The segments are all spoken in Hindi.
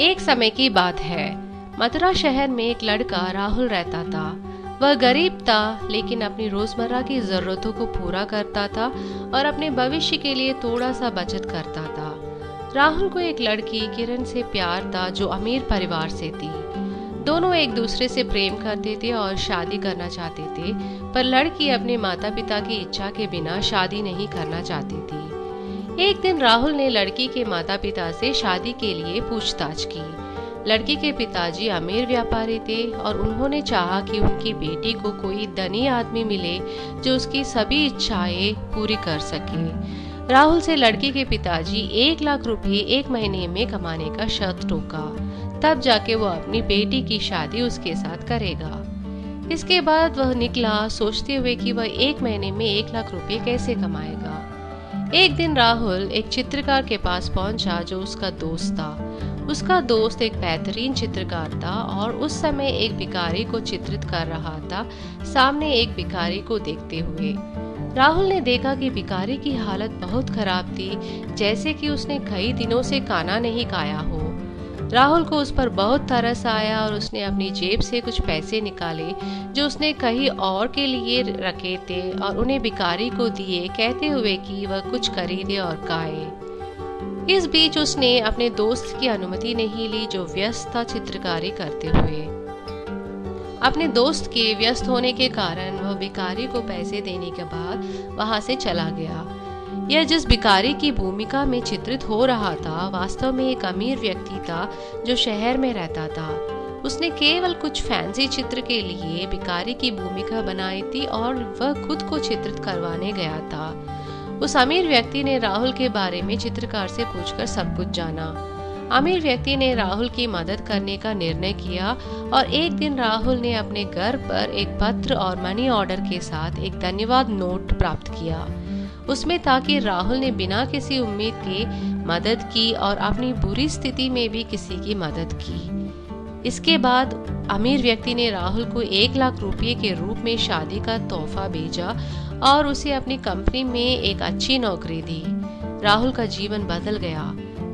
एक समय की बात है। मथुरा शहर में एक लड़का राहुल रहता था। वह गरीब था, लेकिन अपनी रोजमर्रा की जरूरतों को पूरा करता था और अपने भविष्य के लिए थोड़ा सा बचत करता था। राहुल को एक लड़की किरण से प्यार था, जो अमीर परिवार से थी। दोनों एक दूसरे से प्रेम करते थे और शादी करना चाहते थे, पर लड़की अपने माता पिता की इच्छा के बिना शादी नहीं करना चाहती थी। एक दिन राहुल ने लड़की के माता पिता से शादी के लिए पूछताछ की। लड़की के पिताजी अमीर व्यापारी थे और उन्होंने चाहा कि उनकी बेटी को कोई धनी आदमी मिले जो उसकी सभी इच्छाएं पूरी कर सके। राहुल से लड़की के पिताजी 1 लाख रुपए 1 महीने में कमाने का शर्त टोका, तब जाके वो अपनी बेटी की शादी उसके साथ करेगा। इसके बाद वह निकला, सोचते हुए कि वह 1 महीने में 1 लाख रुपए कैसे कमाएगा। एक दिन राहुल एक चित्रकार के पास पहुंचा जो उसका दोस्त था। उसका दोस्त एक बेहतरीन चित्रकार था और उस समय एक भिखारी को चित्रित कर रहा था, सामने एक भिखारी को देखते हुए। राहुल ने देखा कि भिखारी की हालत बहुत खराब थी, जैसे कि उसने कई दिनों से खाना नहीं खाया हो। राहुल को उस पर बहुत तरस आया और उसने अपनी जेब से कुछ पैसे निकाले जो उसने कहीं और के लिए रखे थे और उन्हें भिखारी को दिए, कहते हुए कि वह कुछ खरीदे और खाए। इस बीच उसने अपने दोस्त की अनुमति नहीं ली, जो व्यस्त था चित्रकारी करते हुए। अपने दोस्त के व्यस्त होने के कारण वह भिखारी को पैसे देने के बाद वहां से चला गया। यह जिस भिखारी की भूमिका में चित्रित हो रहा था, वास्तव में एक अमीर व्यक्ति था जो शहर में रहता था। उसने केवल कुछ फैंसी चित्र के लिए भिखारी की भूमिका बनाई थी और वह खुद को चित्रित करवाने गया था। उस अमीर व्यक्ति ने राहुल के बारे में चित्रकार से पूछकर सब कुछ जाना। अमीर व्यक्ति ने राहुल की मदद करने का निर्णय किया और एक दिन राहुल ने अपने घर पर एक पत्र और मनी ऑर्डर के साथ एक धन्यवाद नोट प्राप्त किया। उसमें था कि राहुल ने बिना किसी उम्मीद के मदद की और अपनी बुरी स्थिति में भी किसी की मदद की। इसके बाद अमीर व्यक्ति ने राहुल को 1 लाख रुपए के रूप में शादी का तोहफा भेजा और उसे अपनी कंपनी में एक अच्छी नौकरी दी। राहुल का जीवन बदल गया।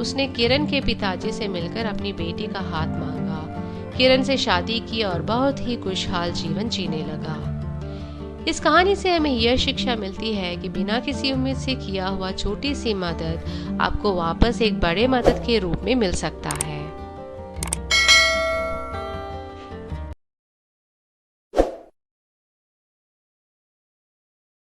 उसने किरण के पिताजी से मिलकर अपनी बेटी का हाथ मांगा, किरण से शादी की और बहुत ही खुशहाल जीवन जीने लगा। इस कहानी से हमें यह शिक्षा मिलती है कि बिना किसी उम्मीद से किया हुआ छोटी सी मदद आपको वापस एक बड़े मदद के रूप में मिल सकता है।